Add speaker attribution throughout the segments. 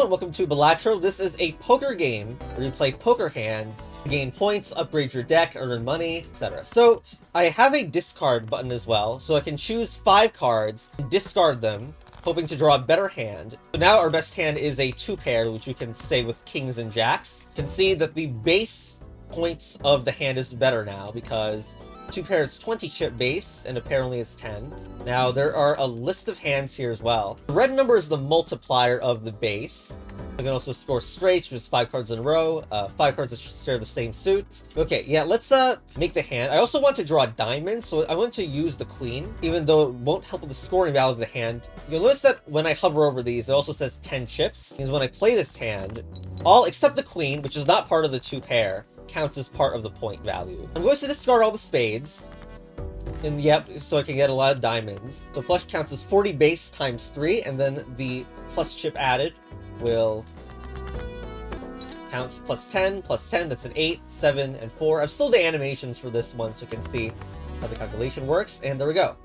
Speaker 1: and welcome to Balatro. This is a poker game where you play poker hands to gain points, upgrade your deck, earn money, etc. So I have a discard button as well, so I can choose 5 cards and discard them, hoping to draw a better hand. So now our best hand is a 2-pair, which we can say with kings and jacks. You can see that the base points of the hand is better now because 2-pair is 20 chip base, and apparently it's 10. Now, there are a list of hands here as well. The red number is the multiplier of the base. You can also score straights, which is 5 cards in a row, 5 cards that share the same suit. Okay, yeah, let's make the hand. I also want to draw a diamond, so I want to use the queen, even though it won't help with the scoring value of the hand. You'll notice that when I hover over these, it also says 10 chips. It means when I play this hand, all except the queen, which is not part of the 2-pair, counts as part of the point value. I'm going to discard all the spades. And yep, so I can get a lot of diamonds. So flush counts as 40 base times 3, and then the plus chip added will count plus 10, that's an 8, 7, and 4. I've still the animations for this one so you can see how the calculation works, and there we go.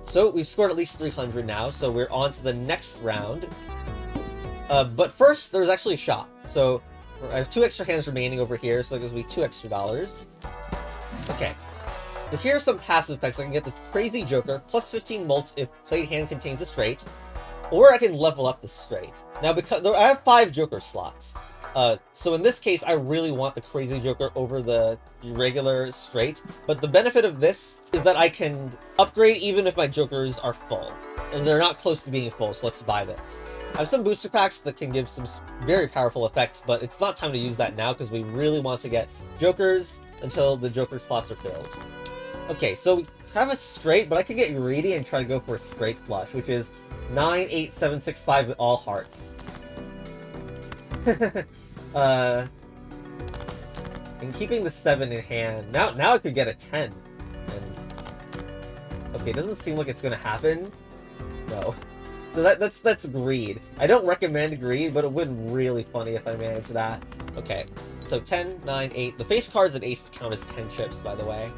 Speaker 1: So we've scored at least 300 now, so we're on to the next round. But first, there's actually a shot. So I have 2 extra hands remaining over here, so that gives me $2 extra. Okay. So here are some passive effects. I can get the Crazy Joker, plus 15 mult if played hand contains a straight, or I can level up the straight. Now, because I have 5 Joker slots, so in this case, I really want the Crazy Joker over the regular straight, but the benefit of this is that I can upgrade even if my Jokers are full, and they're not close to being full, so let's buy this. I have some booster packs that can give some very powerful effects, but it's not time to use that now because we really want to get Jokers until the Joker slots are filled. Okay, so we have a straight, but I can get greedy and try to go for a straight flush, which is 9, 8, 7, 6, 5 with all hearts. And keeping the 7 in hand. Now I could get a 10. And okay, it doesn't seem like it's gonna happen. No. So that's greed. I don't recommend greed, but it would be really funny if I managed that. Okay, so 10, 9, 8. The face cards and aces count as 10 chips, by the way.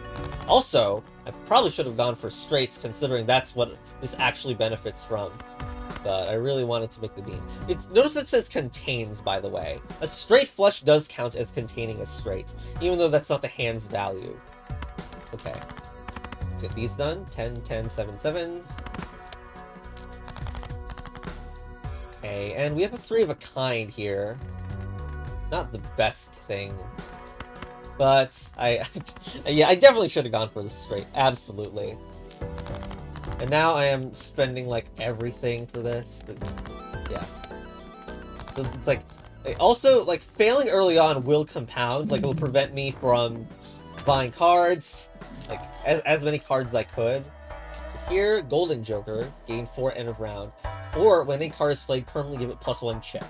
Speaker 1: Also, I probably should have gone for straights, considering that's what this actually benefits from. But I really wanted to make the beam. Notice it says contains, by the way. A straight flush does count as containing a straight, even though that's not the hand's value. Okay, let's get these done. 10, 10, 7, 7. Okay, and we have a 3 of a kind here. Not the best thing. But yeah, I definitely should have gone for the straight. Absolutely. And now I am spending like everything for this. Yeah. So it's like, also like failing early on will compound. Like it'll prevent me from buying cards, like as many cards as I could. So here, Golden Joker, gain 4 end of round. Or when a card is played, permanently give it +1 chip.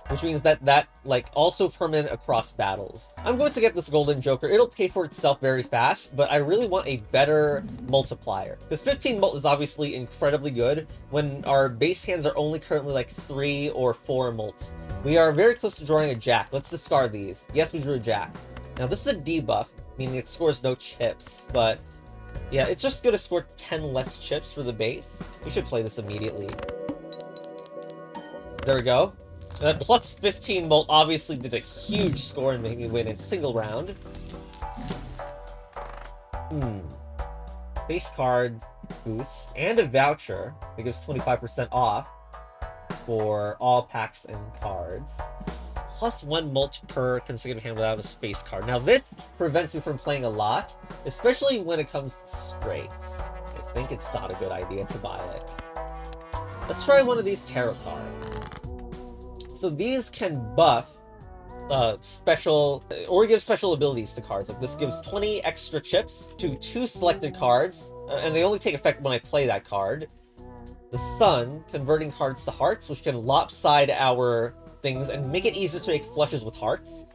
Speaker 1: Which means that like, also permanent across battles. I'm going to get this Golden Joker. It'll pay for itself very fast, but I really want a better multiplier. Because 15 mult is obviously incredibly good when our base hands are only currently like 3 or 4 mult. We are very close to drawing a jack. Let's discard these. Yes, we drew a jack. Now this is a debuff, meaning it scores no chips, but yeah, it's just going to score 10 less chips for the base. We should play this immediately. There we go. That plus 15 mult obviously did a huge score and made me win a single round. Base card boost and a voucher that gives 25% off for all packs and cards. +1 mult per consecutive hand without a space card. Now this prevents me from playing a lot, especially when it comes to straights. I think it's not a good idea to buy it. Let's try one of these tarot cards. So these can buff special, or give special abilities to cards. Like this gives 20 extra chips to 2 selected cards, and they only take effect when I play that card. The Sun, converting cards to hearts, which can lopside our things and make it easier to make flushes with hearts.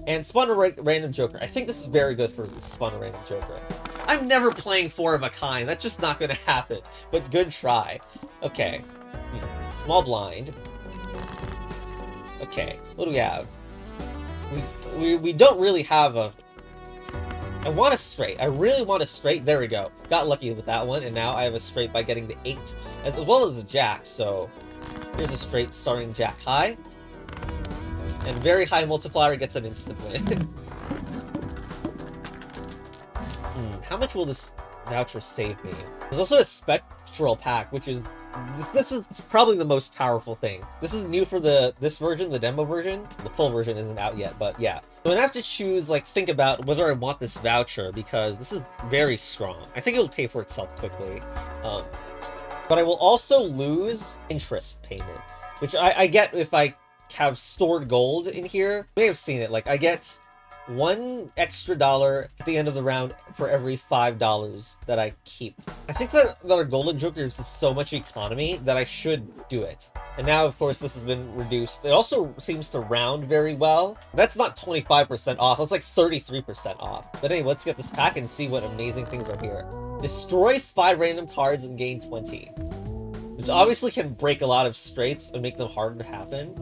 Speaker 1: And spawn a random Joker. I think this is very good for spawn a random Joker. I'm never playing 4 of a kind. That's just not going to happen. But good try. Okay. Small blind. Okay, what do we have? We don't really have a... I want a straight. I really want a straight. There we go. Got lucky with that one, and now I have a straight by getting the 8, as well as a jack, so Here's a straight starting jack high. And very high multiplier gets an instant win. How much will this voucher save me? There's also a spectral pack, which is... This is probably the most powerful thing. This is new for this version, the demo version. The full version isn't out yet, but yeah. So I'm gonna have to choose, like, think about whether I want this voucher, because this is very strong. I think it'll pay for itself quickly. But I will also lose interest payments, which I get if I have stored gold in here. You may have seen it, like, I get $1 extra at the end of the round for every $5 that I keep. I think that our golden jokers is so much economy that I should do it. And now, of course, this has been reduced. It also seems to round very well. That's not 25% off, that's like 33% off. But anyway, let's get this pack and see what amazing things are here. Destroys 5 random cards and gain 20. Which obviously can break a lot of straights and make them harder to happen.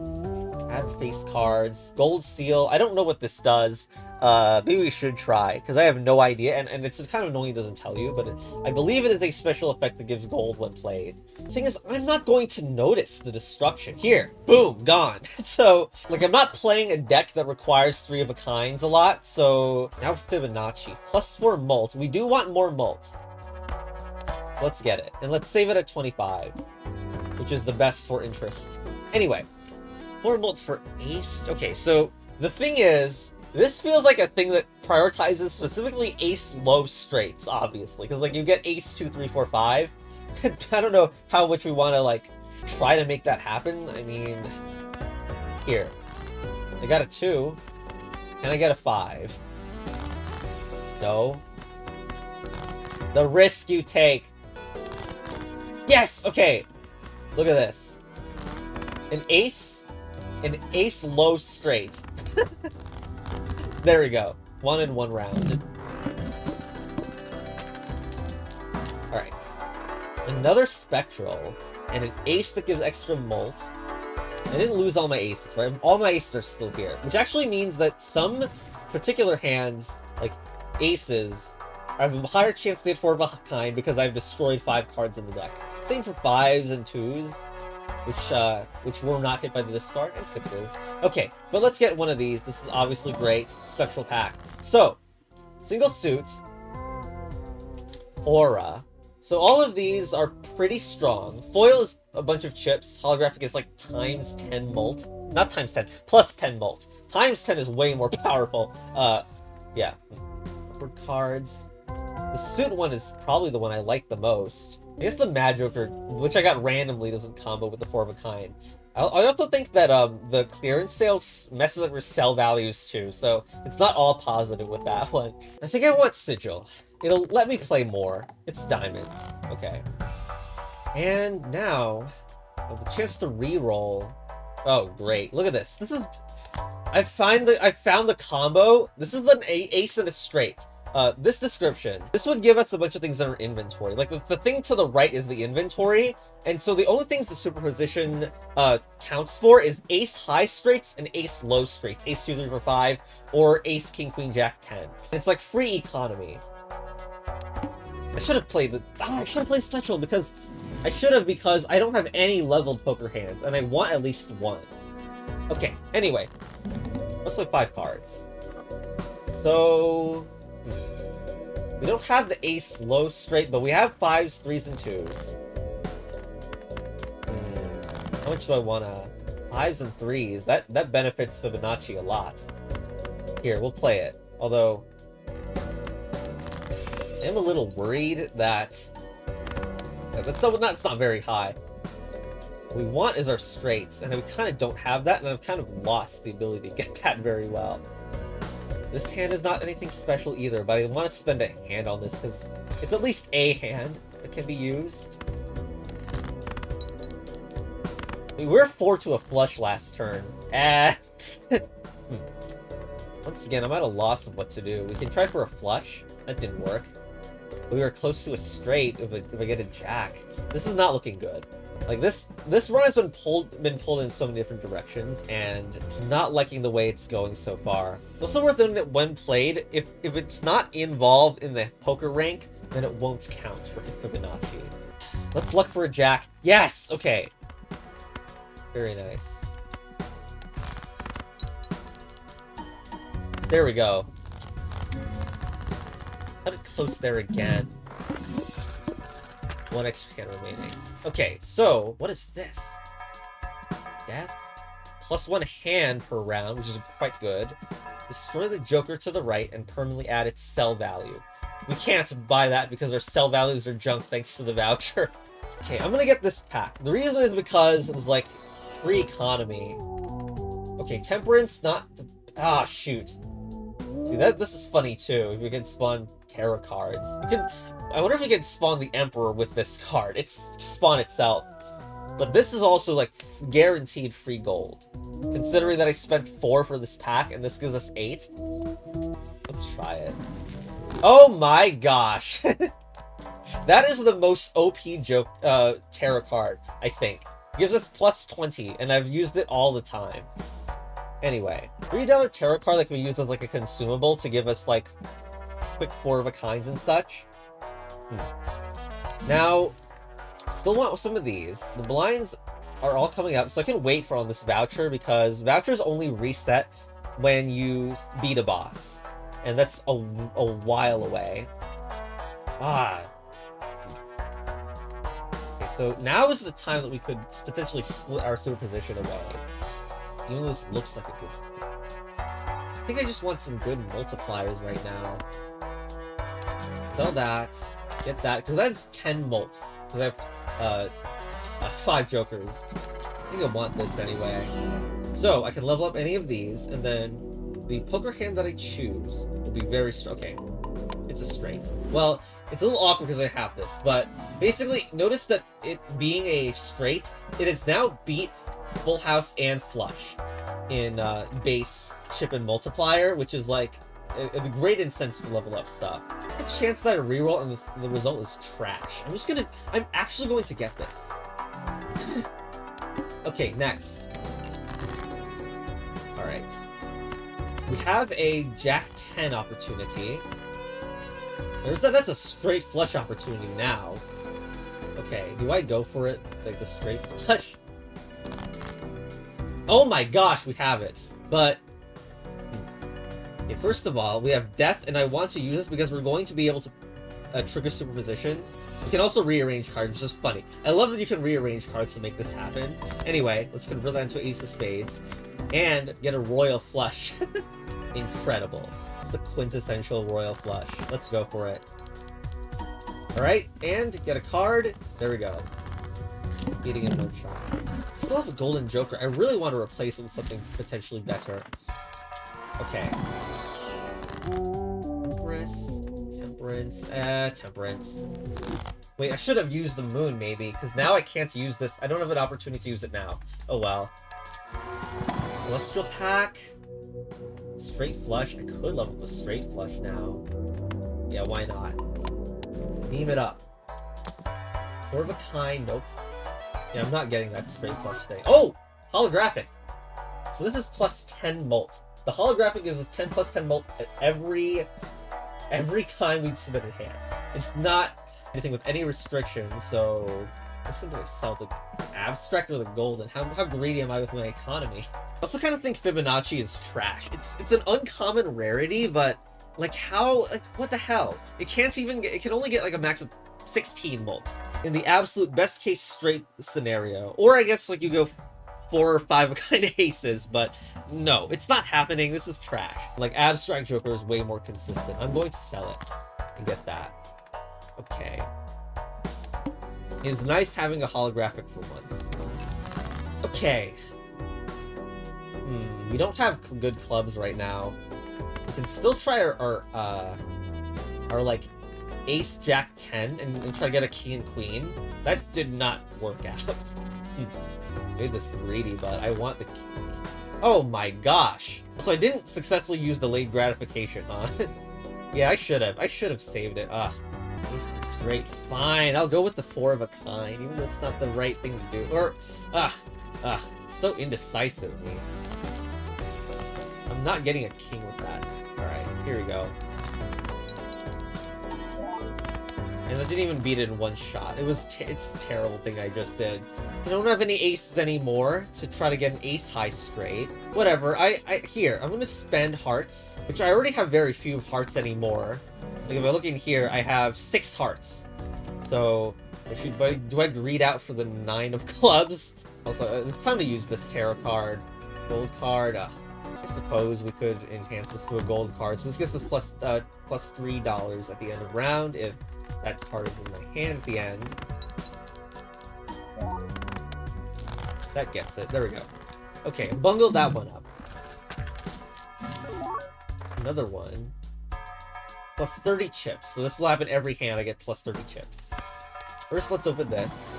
Speaker 1: Add face cards, gold seal. I don't know what this does. Maybe we should try, because I have no idea, and it's kind of annoying it doesn't tell you, but I believe it is a special effect that gives gold when played. The thing is, I'm not going to notice the destruction. Here, boom, gone. So, like, I'm not playing a deck that requires 3 of a kinds a lot, so now Fibonacci. +4 mult. We do want more mult. So let's get it, and let's save it at 25, which is the best for interest. Anyway. More mult for ace? Okay, so the thing is, this feels like a thing that prioritizes specifically ace low straights, obviously. Because, like, you get ace 2, 3, 4, 5. I don't know how much we want to, like, try to make that happen. I mean, here. I got a 2. And I get a 5. No. The risk you take. Yes! Okay. Look at this. An ace low straight. There we go. 1 in 1 round. Alright. Another spectral. And an ace that gives extra mult. I didn't lose all my aces, right? All my aces are still here. Which actually means that some particular hands, like aces, I have a higher chance to get 4 of a kind because I've destroyed 5 cards in the deck. Same for 5s and 2s. Which were not hit by the discard, and 6s. Okay, but let's get one of these. This is obviously great. Spectral pack. So, single suit, aura. So all of these are pretty strong. Foil is a bunch of chips. Holographic is like times 10 mult. Not times 10, plus 10 mult. Times 10 is way more powerful. Yeah. Upward cards. The suit one is probably the one I like the most. I guess the Mad Joker, which I got randomly, doesn't combo with the 4 of a kind. I also think that the clearance sale messes up your sell values too, so it's not all positive with that one. I think I want Sigil. It'll let me play more. It's diamonds. Okay. And now, I have the chance to re-roll. Oh, great. Look at this. This is... I found the combo. This is an ace and a straight. This description. This would give us a bunch of things in our inventory. Like, the thing to the right is the inventory, and so the only things the superposition counts for is ace high straights and ace low straights. Ace 2, 3, 4, 5, or ace, king, queen, jack, 10. It's like free economy. I should have played I should have played Special because I don't have any leveled poker hands, and I want at least one. Okay, anyway. Let's play 5 cards. So... we don't have the ace low straight, but we have 5s, 3s, and 2s. How much do I want to... 5s and 3s. That benefits Fibonacci a lot. Here, we'll play it. Although... I'm a little worried that... That's not very high. What we want is our straights, and we kind of don't have that, and I've kind of lost the ability to get that very well. This hand is not anything special either, but I want to spend a hand on this because it's at least a hand that can be used. I mean, we're 4 to a flush last turn. Once again, I'm at a loss of what to do. We can try for a flush. That didn't work. We were close to a straight if I get a jack. This is not looking good. Like, this run has been pulled in so many different directions, and I'm not liking the way it's going so far. It's also worth noting that when played, if it's not involved in the poker rank, then it won't count for Fibonacci. Let's look for a jack. Yes! Okay. Very nice. There we go. Cut it close there again. One extra hand remaining. Okay, so what is this? Death? +1 hand per round, which is quite good. Destroy the Joker to the right and permanently add its sell value. We can't buy that because our sell values are junk thanks to the voucher. Okay, I'm gonna get this pack. The reason is because it was like free economy. Okay, temperance, not the... Ah, shoot. See, this is funny too. If we can spawn tarot cards. You can... I wonder if we can spawn the Emperor with this card. It's spawn itself. But this is also like guaranteed free gold. Considering that I spent 4 for this pack and this gives us 8. Let's try it. Oh my gosh! That is the most OP joke tarot card, I think. Gives us +20, and I've used it all the time. Anyway, $3 tarot card that can be used as like a consumable to give us like quick 4 of a kinds and such. Now, still want some of these. The blinds are all coming up, so I can wait for on this voucher because vouchers only reset when you beat a boss. And that's a while away. Ah. Okay, so now is the time that we could potentially split our superposition away. Even though this looks like a good... I think I just want some good multipliers right now. Sell that. Get that, because that's 10 mult. Because I have 5 jokers. I think I want this anyway. So, I can level up any of these, and then the poker hand that I choose will be very strong. Okay, it's a straight. Well, it's a little awkward because I have this, but basically, notice that it being a straight, it has now beat full house and flush in base, chip, and multiplier, which is like a great incentive to level up stuff. The chance that I reroll and the result is trash. I'm actually going to get this. Okay, next. Alright. We have a Jack 10 opportunity. That's a straight flush opportunity now. Okay, do I go for it? Like the straight flush? Oh my gosh, we have it. But... okay, first of all, we have death, and I want to use this because we're going to be able to trigger superposition. You can also rearrange cards, which is funny. I love that you can rearrange cards to make this happen. Anyway, let's convert that into an Ace of Spades. And get a Royal Flush. Incredible. It's the quintessential Royal Flush. Let's go for it. Alright, and get a card. There we go. Beating in one shot. Still have a Golden Joker. I really want to replace it with something potentially better. Okay. Temperance. Wait, I should have used the moon, maybe, because now I can't use this. I don't have an opportunity to use it now. Oh well. Celestial Pack. Straight Flush. I could level up a Straight Flush now. Yeah, why not? Beam it up. 4 of a kind. Nope. Yeah, I'm not getting that Straight Flush thing. Oh! Holographic! So this is +10 mult. The holographic gives us 10 + 10 mult at every time we submit a hand. It's not anything with any restrictions, so which one do I sell? The abstract or the golden? How greedy am I with my economy? I also kind of think Fibonacci is trash. It's an uncommon rarity, but like what the hell? It can only get like a max of 16 mult in the absolute best case straight scenario. Or I guess like you go 4 or 5 kind of aces, but no, it's not happening. This is trash. Like abstract Joker is way more consistent. I'm going to sell it and get that. Okay. It's nice having a holographic for once. Okay. We don't have good clubs right now. We can still try our like Ace Jack 10 and try to get a King and Queen. That did not work out. Made this greedy, but I want the... Oh my gosh! So I didn't successfully use the late gratification, huh? Yeah, I should have saved it. Ugh. Ace and straight. Fine, I'll go with the 4 of a kind, even though it's not the right thing to do. Or, so indecisive of me. I'm not getting a king with that. Alright, here we go. And I didn't even beat it in one shot. It's a terrible thing I just did. I don't have any aces anymore to try to get an ace high straight. Whatever, here, I'm gonna spend hearts, which I already have very few hearts anymore. Like, if I look in here, I have 6 hearts. So, do I read out for the 9 of clubs? Also, it's time to use this tarot card. Gold card, I suppose we could enhance this to a gold card. So this gives us plus $3 at the end of round if that card is in my hand at the end. That gets it. There we go. Okay, bungle that one up. Another one. Plus 30 chips. So this will happen every hand. I get plus 30 chips. First, let's open this.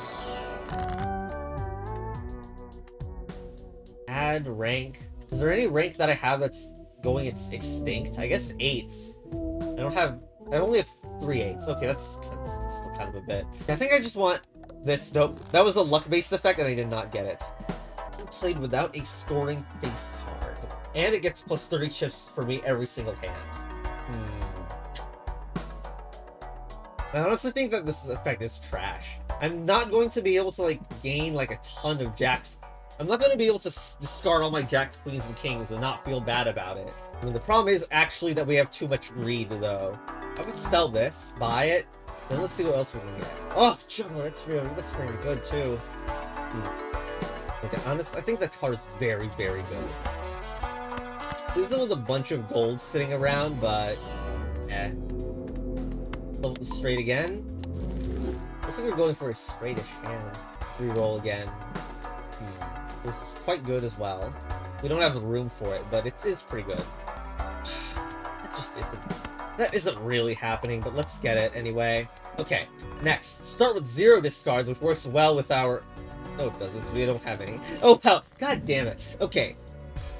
Speaker 1: Add rank. Is there any rank that I have that's going extinct? I guess 8s. I only have 3 8s. Okay, that's still kind of a bit. I think I just want this. Nope. That was a luck-based effect, and I did not get it. Played without a scoring base card. And it gets plus 30 chips for me every single hand. I honestly think that this effect is trash. I'm not going to be able to, like, gain, like, a ton of jacks. I'm not going to be able to discard all my jack, queens, and kings and not feel bad about it. I mean, the problem is actually that we have too much greed, though. I would sell this, buy it, then let's see what else we can get. Oh, juggler, that's very good, too. Okay, honestly, I think that card is very, very good. Leaves them with a bunch of gold sitting around, but Level straight again. Looks like we're going for a straightish hand. Reroll again. This is quite good as well. We don't have the room for it, but it is pretty good. That isn't really happening, but let's get it anyway. Okay, next. Start with 0 discards, which works well with our... No, it doesn't, because we don't have any. Oh, well, god damn it. Okay,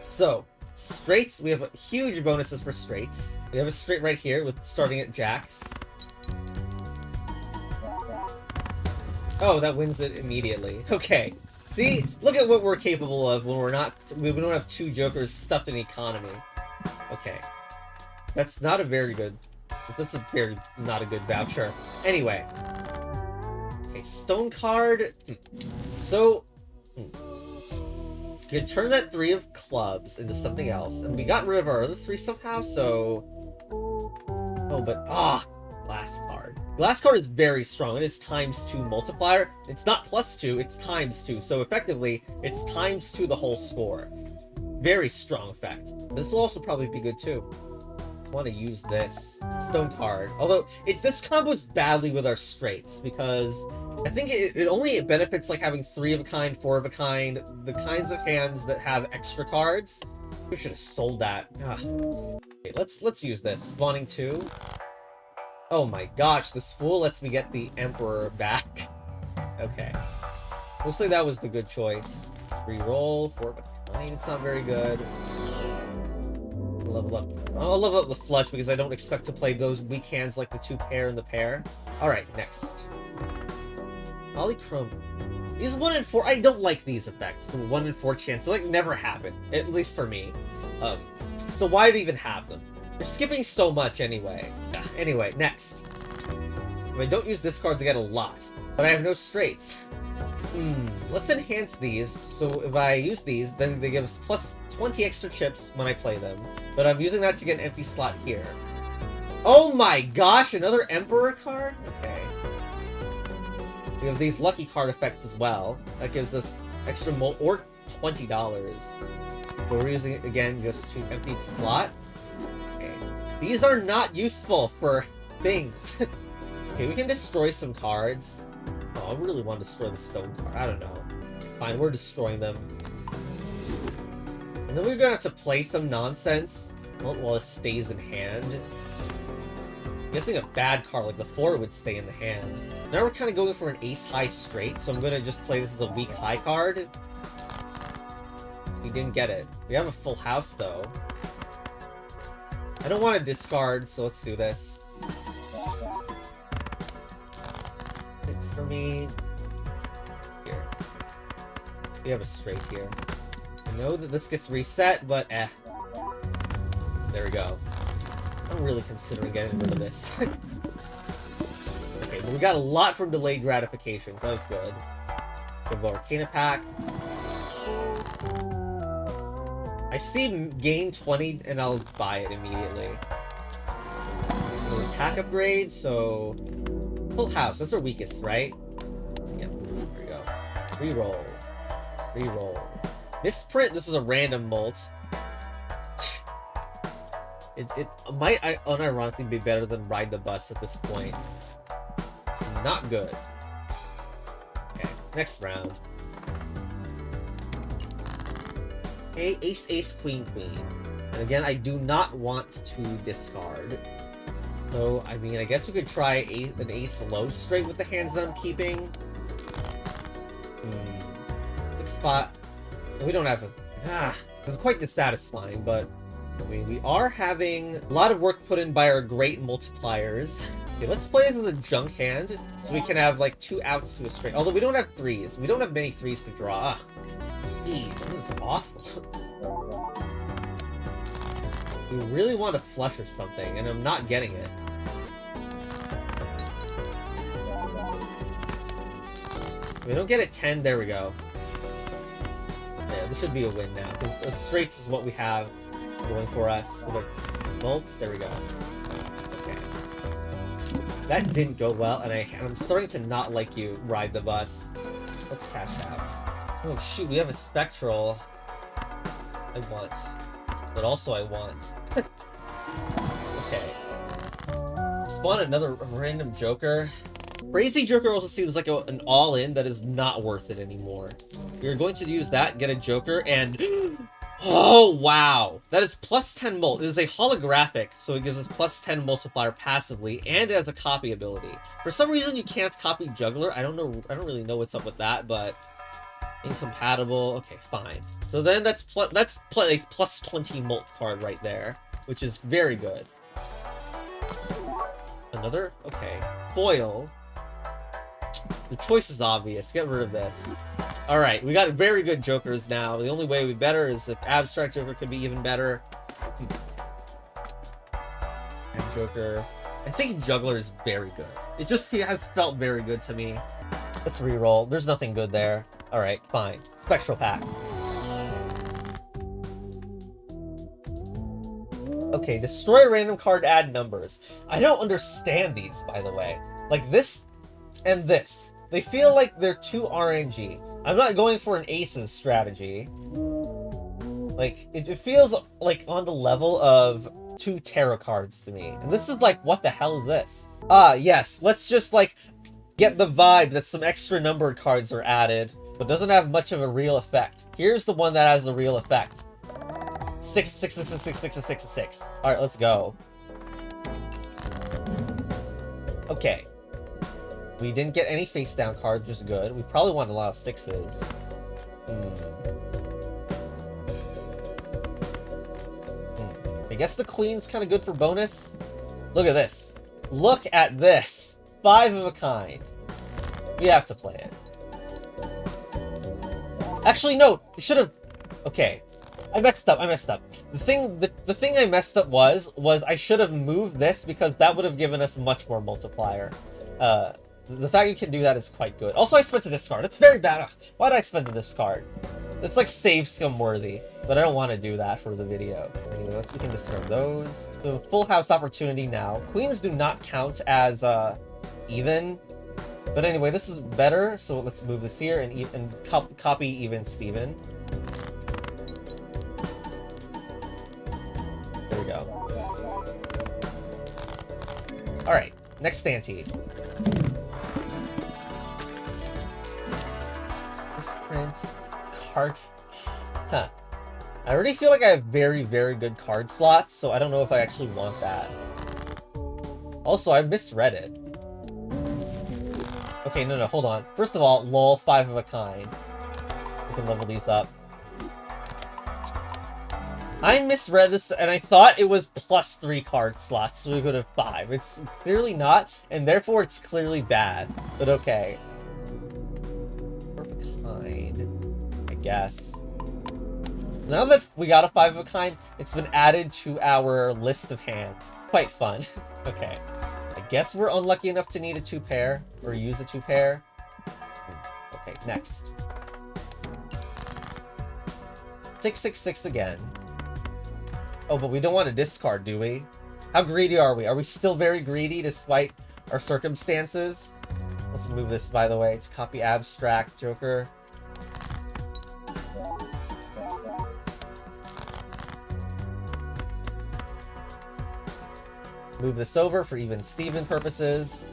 Speaker 1: so, straights. We have huge bonuses for straights. We have a straight right here, with starting at jacks. Oh, that wins it immediately. Okay. See? Look at what we're capable of when we don't have 2 jokers stuffed in economy. Okay. That's not a very good... That's a very not a good voucher. Anyway. Okay, stone card. So... You can turn that 3 of clubs into something else. And we got rid of our other 3 somehow, so... Oh, but... Glass card. Glass card is very strong. It is ×2 multiplier. It's not +2, it's ×2. So effectively, it's ×2 the whole score. Very strong effect. This will also probably be good too. I want to use this stone card. Although, this combos badly with our straights, because I think it only benefits like having 3 of a kind, 4 of a kind, the kinds of hands that have extra cards. We should have sold that. Okay, let's use this. Spawning 2. Oh my gosh, this fool lets me get the Emperor back. Okay. Mostly that was the good choice. Let's re-roll. 4 of a kind. It's not very good. Level up. I'll level up the flush because I don't expect to play those weak hands like the 2 pair and the pair. Alright, next. Polychrome. These 1 in 4, I don't like these effects. The 1 in 4 chance. They like never happen. At least for me. So why do we even have them? We're skipping so much anyway. Anyway, next. If I don't use discards, I get a lot. But I have no straights. Let's enhance these. So if I use these, then they give us plus 20 extra chips when I play them. But I'm using that to get an empty slot here. Oh my gosh, another Emperor card? Okay. We have these lucky card effects as well. That gives us extra or $20. But we're using it again just to empty the slot. These are not useful for things. Okay, we can destroy some cards. Oh, I really want to destroy the stone card. I don't know. Fine, we're destroying them. And then we're gonna have to play some nonsense while it stays in hand. I'm guessing a bad card like the 4 would stay in the hand. Now we're kind of going for an ace high straight, so I'm gonna just play this as a weak high card. We didn't get it. We have a full house though. I don't want to discard, so let's do this. It's for me. Here. We have a straight here. I know that this gets reset, but There we go. I'm really considering getting rid of this. Okay, but we got a lot from delayed gratification, so that was good. Good Arcana pack. I see gain 20 and I'll buy it immediately. So pack upgrade, so full house, that's our weakest, right? Yeah, there we go. Reroll. Reroll. Misprint, this is a random molt. It might unironically be better than Ride the Bus at this point. Not good. Okay, next round. Okay, ace, ace, queen, queen. And again, I do not want to discard. So, I mean, I guess we could try an ace low straight with the hands that I'm keeping. 6-5. We don't have a... this is quite dissatisfying, but... I mean, we are having a lot of work put in by our great multipliers. Okay, let's play this as a junk hand, so we can have, like, 2 outs to a straight. Although we don't have 3s. We don't have many 3s to draw. Jeez, this is awful. We really want to flush or something, and I'm not getting it. If we don't get it 10, there we go. Yeah, this should be a win now, because straights is what we have going for us with our bolts. There we go. Okay. That didn't go well, and I'm starting to not like you, Ride the Bus. Let's cash out. Oh shoot, we have a spectral. I want. But also I want. Okay. Spawn another random Joker. Crazy Joker also seems like an all-in that is not worth it anymore. You're going to use that, get a Joker, and... Oh, wow. That is plus 10 mult. It is a holographic, so it gives us plus 10 multiplier passively, and it has a copy ability. For some reason, you can't copy Juggler. I don't really know what's up with that, but incompatible. Okay, fine. So then that's a plus 20 mult card right there, which is very good. Another? Okay. Foil. The choice is obvious. Get rid of this. Alright, we got very good Jokers now. The only way to be better is if Abstract Joker could be even better. And Joker. I think Juggler is very good. It just has felt very good to me. Let's reroll. There's nothing good there. Alright, fine. Spectral pack. Okay, destroy a random card, add numbers. I don't understand these, by the way. Like this and this. They feel like they're too RNG. I'm not going for an aces strategy. Like, it feels like on the level of 2 tarot cards to me. And this is like, what the hell is this? Ah, yes. Let's just, like, get the vibe that some extra numbered cards are added, but doesn't have much of a real effect. Here's the one that has the real effect. 6, 6, 6, 6, 6, 6, 6, 6, 6. Alright, let's go. Okay. We didn't get any face down cards, which is good. We probably want a lot of 6s. I guess the queen's kind of good for bonus. Look at this. Look at this. 5 of a kind. We have to play it. Actually, no. We should have... Okay. I messed up. The thing I messed up was I should have moved this because that would have given us much more multiplier. The fact you can do that is quite good. Also, I spent a discard. It's very bad. Ugh, why did I spend a discard? It's like save scum worthy, but I don't want to do that for the video. Anyway, we can discard those. So full house opportunity now. Queens do not count as even. But anyway, this is better. So let's move this here and copy even Steven. There we go. All right, next ante. Print card. Huh. I already feel like I have very, very good card slots, so I don't know if I actually want that. Also, I misread it. Okay, no, hold on. First of all, lol, 5 of a kind. We can level these up. I misread this, and I thought it was plus 3 card slots, so we could have 5. It's clearly not, and therefore it's clearly bad. But okay. I guess. So now that we got a 5 of a kind, it's been added to our list of hands. Quite fun. Okay. I guess we're unlucky enough to need a 2-pair, or use a 2-pair. Okay, next. 666 again. Oh, but we don't want to discard, do we? How greedy are we? Are we still very greedy despite our circumstances? Let's move this, by the way, to copy abstract Joker. Move this over for even Steven purposes.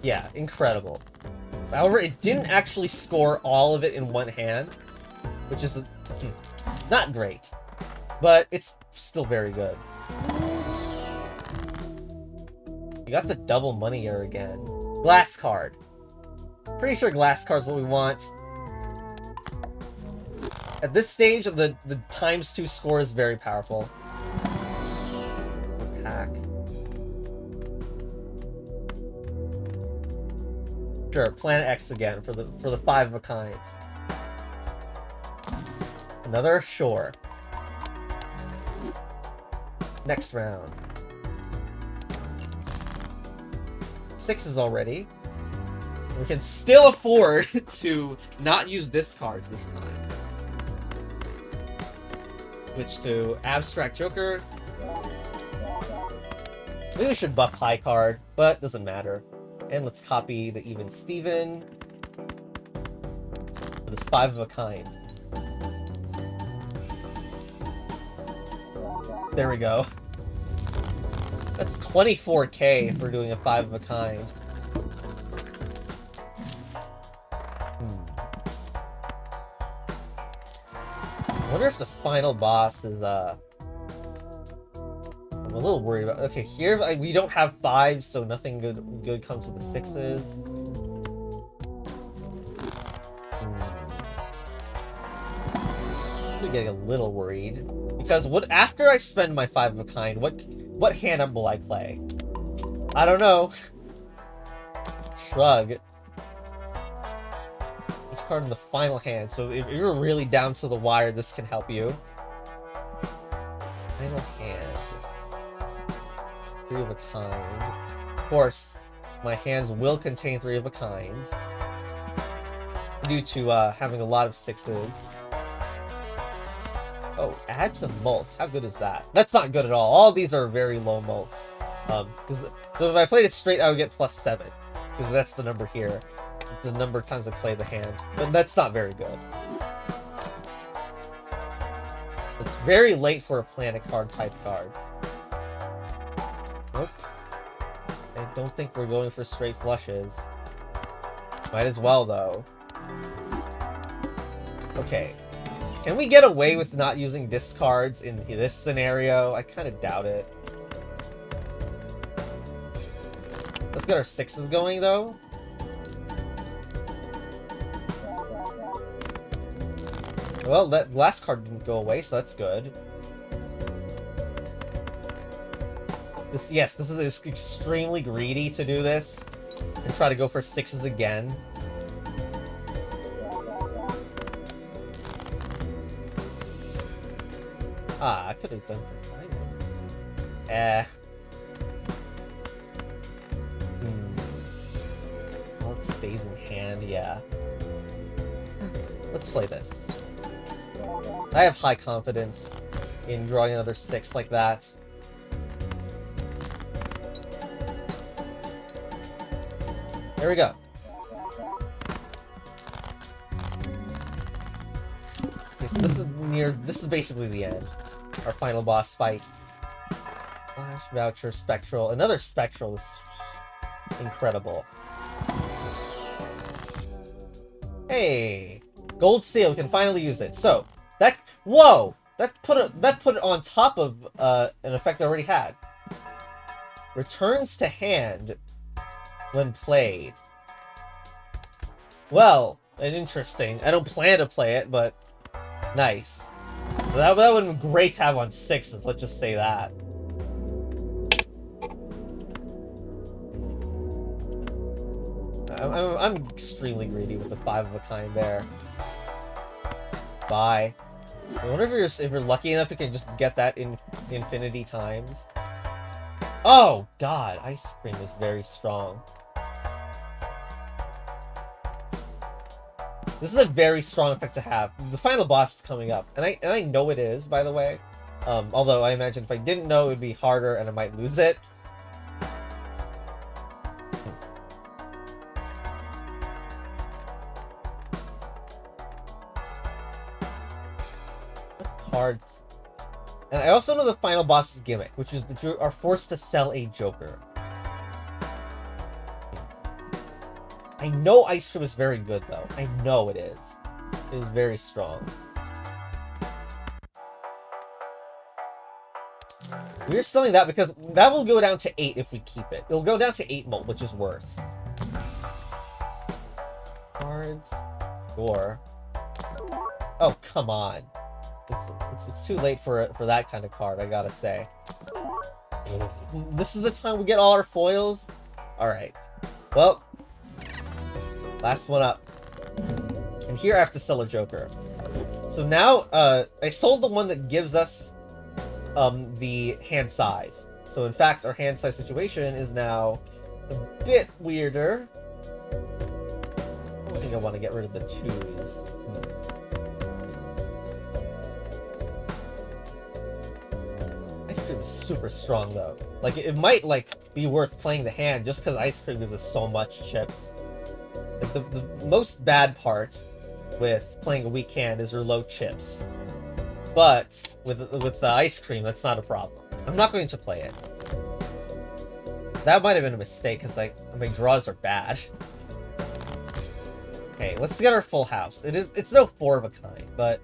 Speaker 1: Yeah, incredible. However, it didn't actually score all of it in one hand, which is not great, but it's still very good. You got the double money here again. Glass card. Pretty sure glass card's what we want. At this stage, the ×2 score is very powerful. Pack. Sure, Planet X again for the 5 of a kinds. Another, sure. Next round. 6s already. We can still afford to not use discards this time. Switch to Abstract Joker. Maybe we should buff High card, but doesn't matter. And let's copy the Even Steven. For this 5 of a kind. There we go. That's 24k if we're doing a 5 of a kind. I wonder if the final boss is, I'm a little worried about... Okay, here we don't have 5s, so nothing good comes with the 6s. I'm getting a little worried. Because after I spend my 5 of a kind, what hand will I play? I don't know. Shrug. Each card in the final hand, so if you're really down to the wire, this can help you. Final hand. 3 of a kind. Of course, my hands will contain 3 of a kinds. Due to having a lot of 6s. Oh, add to mults. How good is that? That's not good at all. All these are very low mults. So if I played it straight, I would get +7. Because that's the number here. It's the number of times I play the hand. But that's not very good. It's very late for a planet card type card. Nope. I don't think we're going for straight flushes. Might as well, though. Okay. Can we get away with not using discards in this scenario? I kind of doubt it. Let's get our 6s going, though. Well, that last card didn't go away, so that's good. Yes, this is extremely greedy to do this. And try to go for 6s again. Ah, I could have done for diamonds. Well, it stays in hand, yeah. Let's play this. I have high confidence in drawing another 6 like that. There we go. Okay, so this is basically the end. Our final boss fight. Flash, Voucher, Spectral. Another Spectral is incredible. Hey! Gold Seal, we can finally use it. So, whoa! That put it on top of an effect I already had. Returns to hand when played. Well, interesting. I don't plan to play it, but nice. That would have been great to have on 6s, let's just say that. I'm extremely greedy with the 5 of a kind there. Bye. I wonder if you're lucky enough, you can just get that in infinity times. Oh god, ice cream is very strong. This is a very strong effect to have. The final boss is coming up, and I know it is, by the way. Although I imagine if I didn't know, it would be harder and I might lose it. What cards? And I also know the final boss's gimmick, which is that you are forced to sell a Joker. I know ice cream is very good, though. I know it is. It is very strong. We're selling that because that will go down to 8 if we keep it. It'll go down to 8 molt, which is worse. Cards. Or... Oh, come on. It's too late for that kind of card, I gotta say. This is the time we get all our foils? Alright. Well... Last one up. And here I have to sell a Joker. So now, I sold the one that gives us the hand size. So in fact, our hand size situation is now a bit weirder. I don't think I want to get rid of the 2s. Ice cream is super strong though. Like, it might, like, be worth playing the hand just because ice cream gives us so much chips. Like, the most bad part with playing a weak hand is your low chips. But with the ice cream, that's not a problem. I'm not going to play it. That might have been a mistake, because my draws are bad. Okay, let's get our full house. It's no 4 of a kind, but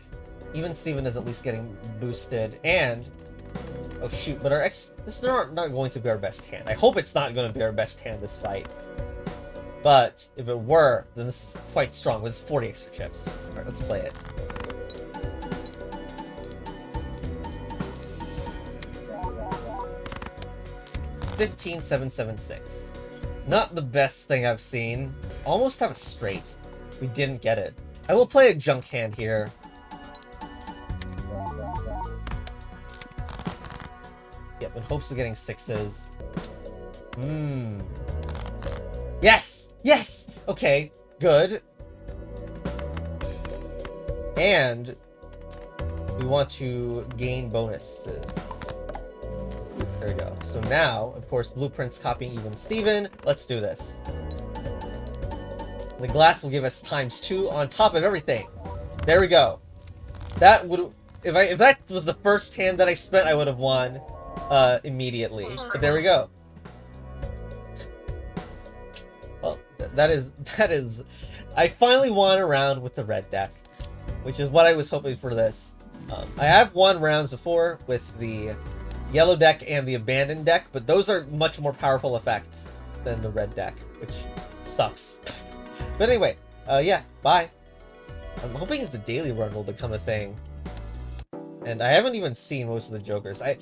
Speaker 1: even Steven is at least getting boosted. And oh shoot, but this is not going to be our best hand. I hope it's not going to be our best hand this fight. But if it were, then this is quite strong. This is 40 extra chips. Alright, let's play it. It's 15776. Not the best thing I've seen. Almost have a straight. We didn't get it. I will play a junk hand here. Yep, in hopes of getting 6s. Yes! Yes! Okay, good. And we want to gain bonuses. There we go. So now, of course, Blueprint's copying even Steven. Let's do this. The glass will give us ×2 on top of everything. There we go. That would... If that was the first hand that I spent, I would have won immediately. But there we go. Well, that is... I finally won a round with the red deck, which is what I was hoping for this. I have won rounds before with the yellow deck and the abandoned deck, but those are much more powerful effects than the red deck, which sucks. But anyway, yeah, bye. I'm hoping it's a daily run will become a thing. And I haven't even seen most of the Jokers. I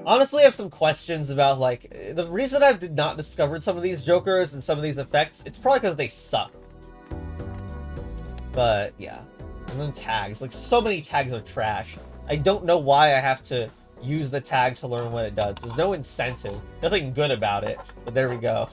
Speaker 1: honestly have some questions about, like, the reason I did not discovered some of these Jokers and some of these effects, it's probably because they suck. But, yeah. And then tags. Like, so many tags are trash. I don't know why I have to use the tag to learn what it does. There's no incentive. Nothing good about it. But there we go.